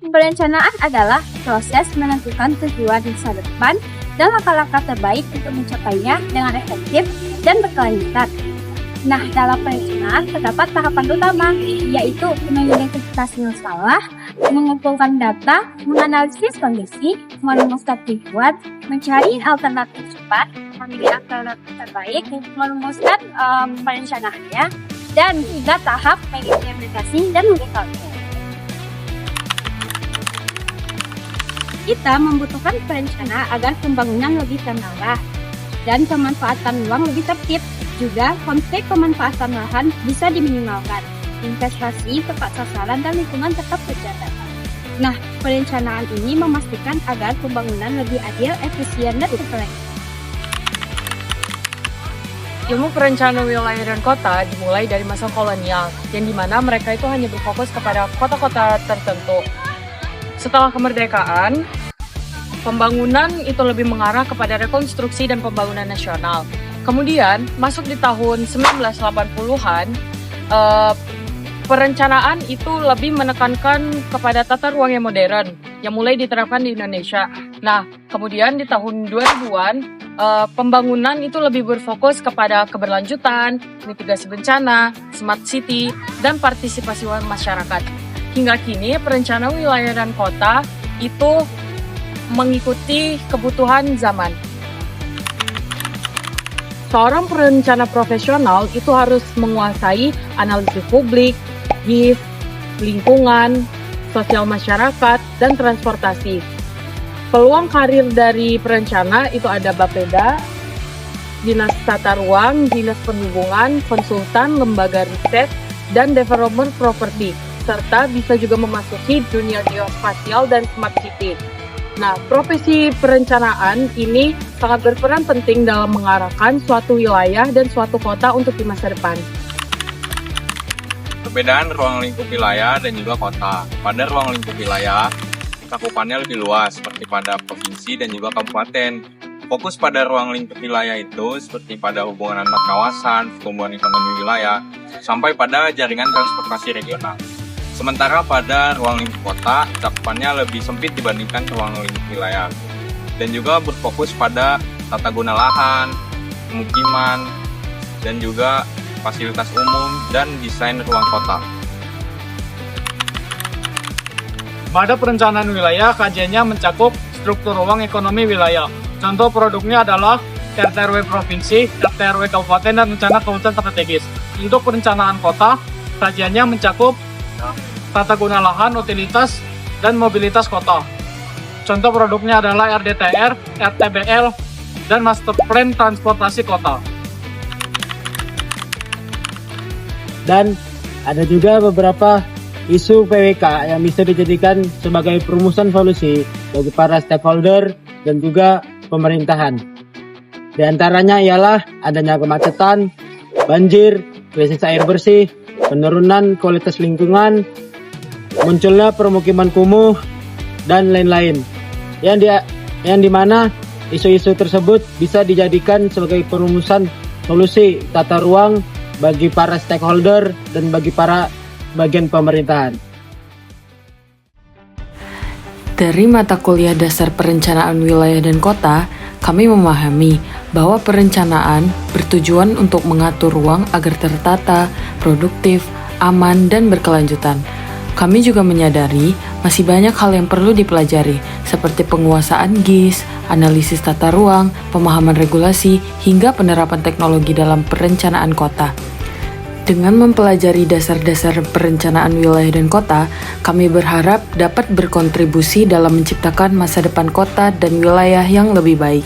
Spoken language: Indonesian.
Perencanaan adalah proses menentukan tujuan masa depan dan langkah-langkah terbaik untuk mencapainya dengan efektif dan berkelanjutan. Nah, dalam perencanaan terdapat tahapan utama, yaitu mengidentifikasi masalah, mengumpulkan data, menganalisis kondisi, merumuskan tujuan, mencari alternatif cepat, memilih alternatif terbaik, merumuskan perencanaannya, dan hingga tahap mengimplementasi dan mengevaluasi. Kita membutuhkan perencana agar pembangunan lebih terarah dan pemanfaatan ruang lebih tertib. Juga, konflik pemanfaatan lahan bisa diminimalkan. Investasi tepat sasaran dan lingkungan tetap terjaga. Nah, perencanaan ini memastikan agar pembangunan lebih adil, efisien, dan berkelanjutan. Ilmu perencanaan wilayah dan kota dimulai dari masa kolonial, yang dimana mereka itu hanya berfokus kepada kota-kota tertentu. Setelah kemerdekaan, pembangunan itu lebih mengarah kepada rekonstruksi dan pembangunan nasional. Kemudian, masuk di tahun 1980-an, perencanaan itu lebih menekankan kepada tata ruang yang modern, yang mulai diterapkan di Indonesia. Nah, kemudian di tahun 2000-an, pembangunan itu lebih berfokus kepada keberlanjutan, mitigasi bencana, smart city, dan partisipasi masyarakat. Hingga kini, perencanaan wilayah dan kota itu mengikuti kebutuhan zaman. Seorang perencana profesional itu harus menguasai analisis publik, GIS, lingkungan, sosial masyarakat, dan transportasi. Peluang karir dari perencana itu ada Bapeda, Dinas Tata Ruang, Dinas Perhubungan, konsultan, lembaga riset, dan developer properti, serta bisa juga memasuki dunia geospasial dan smart city. Nah, profesi perencanaan ini sangat berperan penting dalam mengarahkan suatu wilayah dan suatu kota untuk di masa depan. Perbedaan ruang lingkup wilayah dan juga kota. Pada ruang lingkup wilayah, cakupannya lebih luas seperti pada provinsi dan juga kabupaten. Fokus pada ruang lingkup wilayah itu seperti pada hubungan antar kawasan, pertumbuhan ekonomi wilayah, sampai pada jaringan transportasi regional. Sementara pada ruang lingkup kota, cakupannya lebih sempit dibandingkan ruang lingkup wilayah. Dan juga berfokus pada tata guna lahan, pemukiman, dan juga fasilitas umum dan desain ruang kota. Pada perencanaan wilayah, kajiannya mencakup struktur ruang ekonomi wilayah. Contoh produknya adalah RT/RW provinsi, RT/RW kabupaten, dan rencana kawasan strategis. Untuk perencanaan kota, kajiannya mencakup tata guna lahan, utilitas, dan mobilitas kota. Contoh produknya adalah RDTR, RTBL, dan Master Plan Transportasi Kota. Dan ada juga beberapa isu PWK yang bisa dijadikan sebagai perumusan solusi bagi para stakeholder dan juga pemerintahan. Di antaranya ialah adanya kemacetan, banjir, krisis air bersih, penurunan kualitas lingkungan, munculnya permukiman kumuh, dan lain-lain. Yang dimana isu-isu tersebut bisa dijadikan sebagai perumusan solusi tata ruang bagi para stakeholder dan bagi para bagian pemerintahan. Dari mata kuliah dasar perencanaan wilayah dan kota, kami memahami bahwa perencanaan bertujuan untuk mengatur ruang agar tertata, produktif, aman, dan berkelanjutan. Kami juga menyadari masih banyak hal yang perlu dipelajari, seperti penguasaan GIS, analisis tata ruang, pemahaman regulasi, hingga penerapan teknologi dalam perencanaan kota. Dengan mempelajari dasar-dasar perencanaan wilayah dan kota, kami berharap dapat berkontribusi dalam menciptakan masa depan kota dan wilayah yang lebih baik.